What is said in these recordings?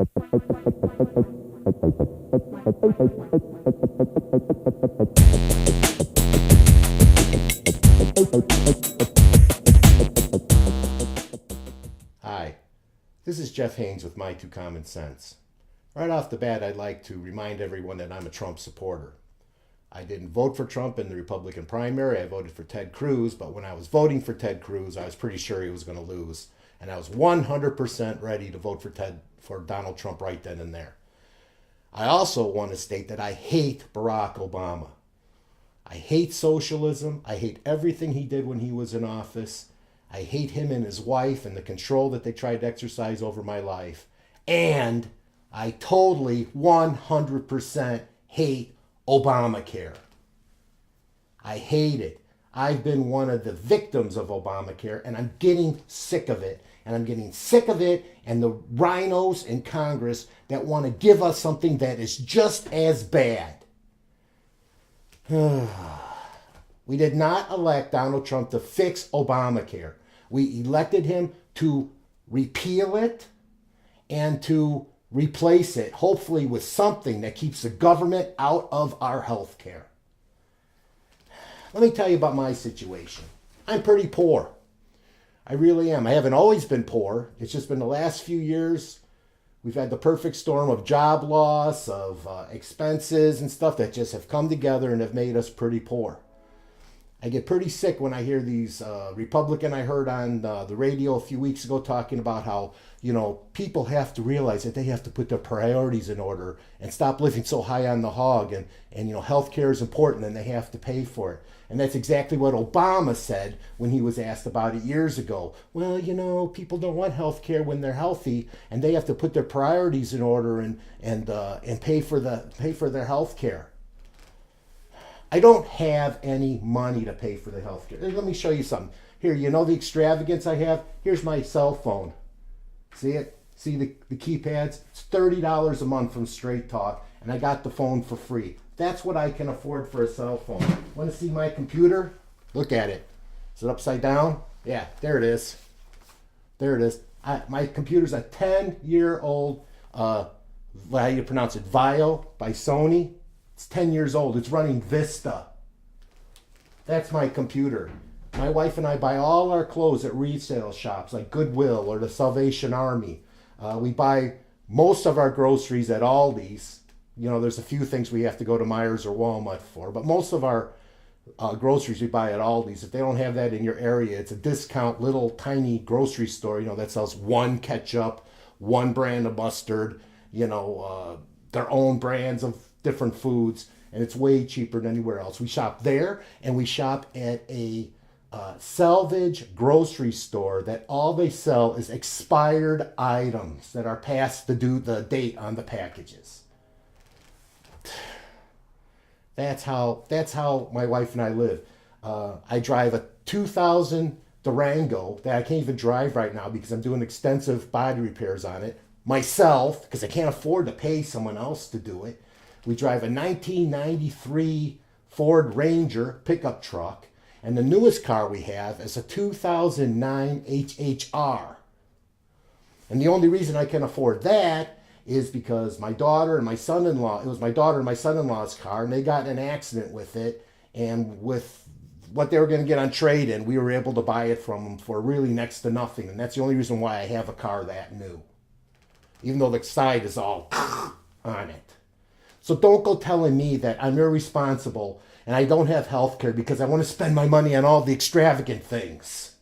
Hi, this is Jeff Haynes with My2CommonSense. Right off the bat, I'd like to remind everyone that I'm a Trump supporter. I didn't vote for Trump in the Republican primary. I voted for Ted Cruz, but when I was voting for Ted Cruz, I was pretty sure he was going to lose. And I was 100% ready to vote for Donald Trump right then and there. I also want to state that I hate Barack Obama. I hate socialism. I hate everything he did when he was in office. I hate him and his wife and the control that they tried to exercise over my life. And I totally 100% hate Obamacare. I hate it. I've been one of the victims of Obamacare, and I'm getting sick of it. And I'm getting sick of it and the RINOs in Congress that want to give us something that is just as bad. We did not elect Donald Trump to fix Obamacare. We elected him to repeal it and to replace it, hopefully with something that keeps the government out of our health care. Let me tell you about my situation. I'm pretty poor. I really am. I haven't always been poor. It's just been the last few years. We've had the perfect storm of job loss, of expenses and stuff that just have come together and have made us pretty poor. I get pretty sick when I hear these Republican I heard on the radio a few weeks ago talking about how, people have to realize that they have to put their priorities in order and stop living so high on the hog and healthcare is important and they have to pay for it. And that's exactly what Obama said when he was asked about it years ago. Well, people don't want healthcare when they're healthy and they have to put their priorities in order and pay for their healthcare. I don't have any money to pay for the health care. Let me show you something. Here, the extravagance I have? Here's my cell phone. See it? See the keypads? It's $30 a month from Straight Talk, and I got the phone for free. That's what I can afford for a cell phone. Want to see my computer? Look at it. Is it upside down? Yeah, there it is. There it is. My computer's a 10-year-old, how do you pronounce it? Vaio by Sony. It's 10 years old. It's running Vista. That's my computer. My wife and I buy all our clothes at resale shops like Goodwill or the Salvation Army. We buy most of our groceries at Aldi's. There's a few things we have to go to Myers or Walmart for, but most of our groceries we buy at Aldi's. If they don't have that in your area, it's a discount little tiny grocery store, that sells one ketchup, one brand of mustard, their own brands of different foods, and it's way cheaper than anywhere else. We shop there, and we shop at a salvage grocery store that all they sell is expired items that are past the date on the packages. That's how my wife and I live. I drive a 2000 Durango that I can't even drive right now because I'm doing extensive body repairs on it myself because I can't afford to pay someone else to do it. We drive a 1993 Ford Ranger pickup truck, and the newest car we have is a 2009 HHR. And the only reason I can afford that is because it was my daughter and my son-in-law's car, and they got in an accident with it, and with what they were going to get on trade-in, we were able to buy it from them for really next to nothing, and that's the only reason why I have a car that new, even though the side is all on it. So don't go telling me that I'm irresponsible and I don't have health care because I want to spend my money on all the extravagant things.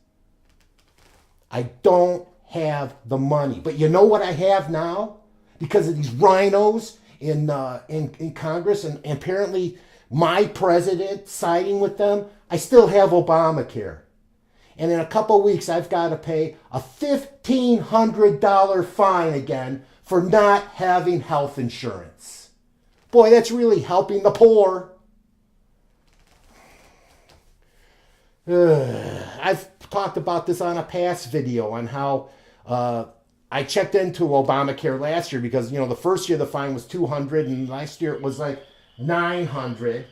I don't have the money. But you know what I have now? Because of these RINOs in Congress and apparently my president siding with them, I still have Obamacare. And in a couple weeks, I've got to pay a $1,500 fine again for not having health insurance. Boy, that's really helping the poor. I've talked about this on a past video on how I checked into Obamacare last year because, the first year the fine was $200 and last year it was like $900.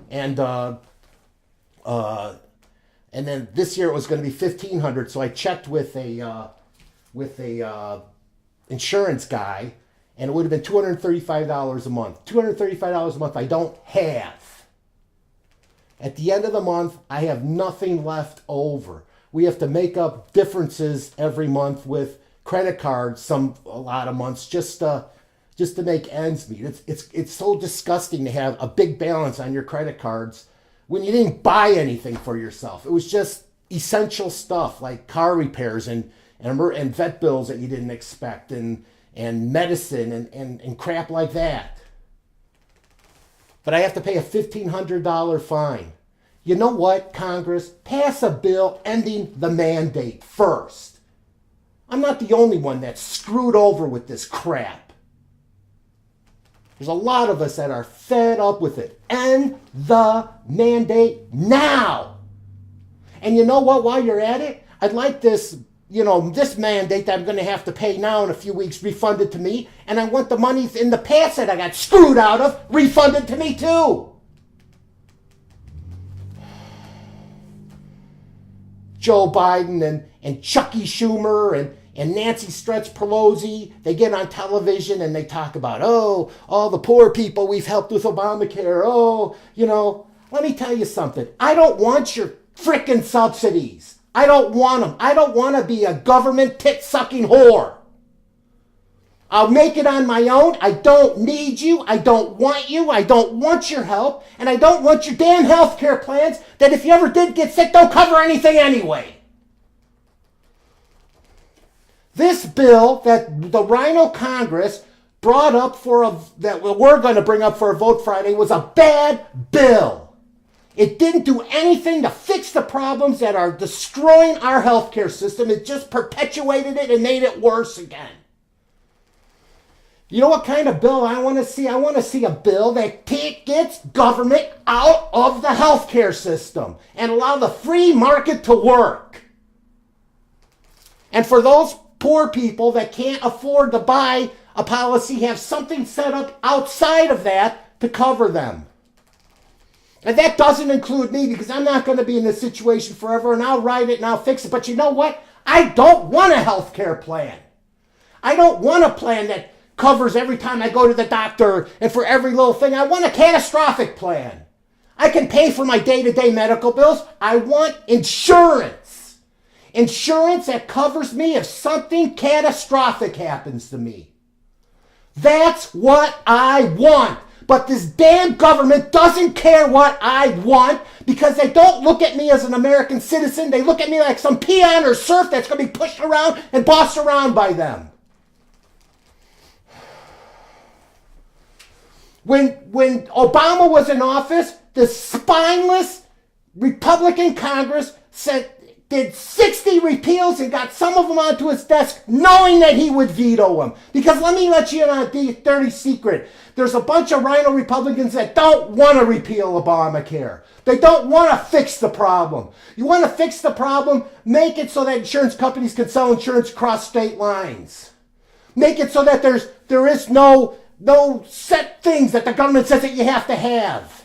And then this year it was going to be $1,500. So I checked with a insurance guy, and it would have been $235 a month. $235 a month I don't have. At the end of the month, I have nothing left over. We have to make up differences every month with credit cards, a lot of months, just to make ends meet. It's so disgusting to have a big balance on your credit cards when you didn't buy anything for yourself. It was just essential stuff like car repairs and vet bills that you didn't expect and medicine and crap like that. But I have to pay a $1,500 fine. You know what, Congress? Pass a bill ending the mandate first. I'm not the only one that's screwed over with this crap. There's a lot of us that are fed up with it. End the mandate now. And you know what, while you're at it, I'd like this mandate that I'm going to have to pay now in a few weeks refunded to me. And I want the money in the past that I got screwed out of refunded to me too. Joe Biden and Chucky Schumer and Nancy Stretch Pelosi, they get on television and they talk about, all the poor people we've helped with Obamacare. Let me tell you something. I don't want your frickin' subsidies. I don't want them. I don't want to be a government tit-sucking whore. I'll make it on my own. I don't need you. I don't want you. I don't want your help. And I don't want your damn health care plans that if you ever did get sick, don't cover anything anyway. This bill that the RINO Congress brought up that we're going to bring up for a vote Friday was a bad bill. It didn't do anything to fix the problems that are destroying our healthcare system. It just perpetuated it and made it worse again. You know what kind of bill I want to see? I want to see a bill that gets government out of the healthcare system and allow the free market to work. And for those poor people that can't afford to buy a policy, have something set up outside of that to cover them. And that doesn't include me because I'm not going to be in this situation forever and I'll write it and I'll fix it. But you know what? I don't want a health care plan. I don't want a plan that covers every time I go to the doctor and for every little thing. I want a catastrophic plan. I can pay for my day-to-day medical bills. I want insurance. Insurance that covers me if something catastrophic happens to me. That's what I want. But this damn government doesn't care what I want because they don't look at me as an American citizen. They look at me like some peon or serf that's going to be pushed around and bossed around by them. When Obama was in office, the spineless Republican Congress did 60 repeals and got some of them onto his desk knowing that he would veto them. Because let me let you in on a dirty secret. There's a bunch of RINO Republicans that don't want to repeal Obamacare. They don't want to fix the problem. You want to fix the problem? Make it so that insurance companies can sell insurance across state lines. Make it so that there is no set things that the government says that you have to have.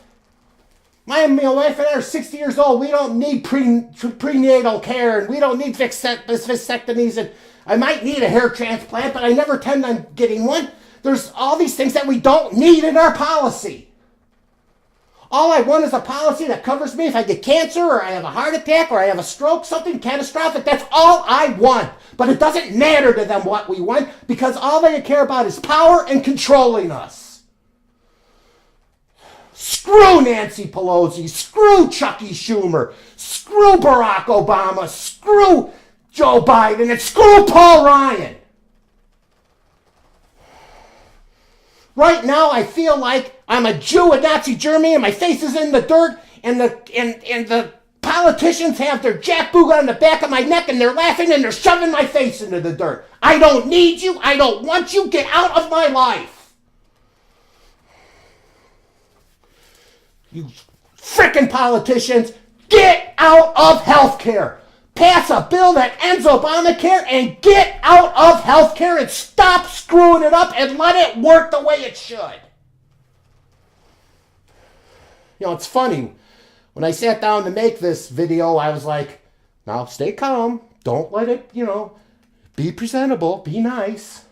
My wife and I are 60 years old. We don't need prenatal care, and we don't need vasectomies, and I might need a hair transplant, but I never intend on getting one. There's all these things that we don't need in our policy. All I want is a policy that covers me if I get cancer, or I have a heart attack, or I have a stroke, something catastrophic. That's all I want. But it doesn't matter to them what we want, because all they care about is power and controlling us. Screw Nancy Pelosi, screw Chucky Schumer, screw Barack Obama, screw Joe Biden, and screw Paul Ryan. Right now, I feel like I'm a Jew in Nazi Germany and my face is in the dirt, and the politicians have their jackboot on the back of my neck and they're laughing and they're shoving my face into the dirt. I don't need you. I don't want you. Get out of my life. You frickin' politicians, get out of healthcare. Pass a bill that ends Obamacare and get out of healthcare and stop screwing it up and let it work the way it should. You know, it's funny. When I sat down to make this video, I was like, now stay calm. Don't let it, be presentable. Be nice.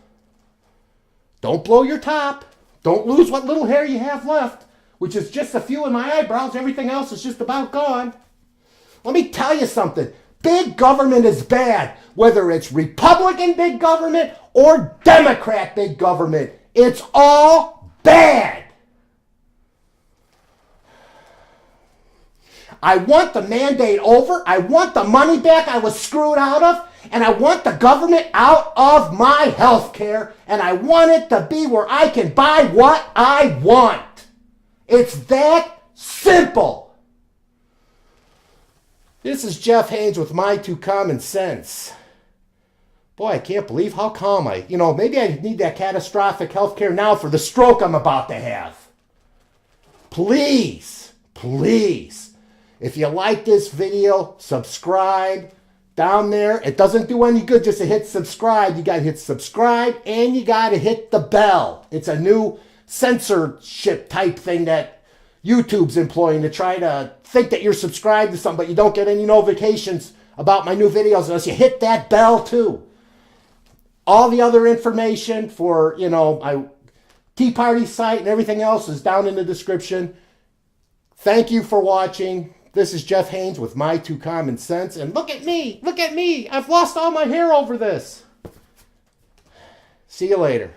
Don't blow your top. Don't lose what little hair you have left, which is just a few in my eyebrows. Everything else is just about gone. Let me tell you something. Big government is bad. Whether it's Republican big government or Democrat big government, it's all bad. I want the mandate over. I want the money back I was screwed out of. And I want the government out of my health care. And I want it to be where I can buy what I want. It's that simple. This is Jeff Haynes with My2CommonSense. Boy, I can't believe how calm maybe I need that catastrophic health care now for the stroke I'm about to have. Please, if you like this video, subscribe down there. It doesn't do any good just to hit subscribe. You got to hit subscribe and you got to hit the bell. It's a new censorship type thing that YouTube's employing to try to think that you're subscribed to something, but you don't get any notifications about my new videos unless you hit that bell too. All the other information for, my Tea Party site and everything else is down in the description. Thank you for watching. This is Jeff Haynes with My2CommonSense. And look at me. I've lost all my hair over this. See you later.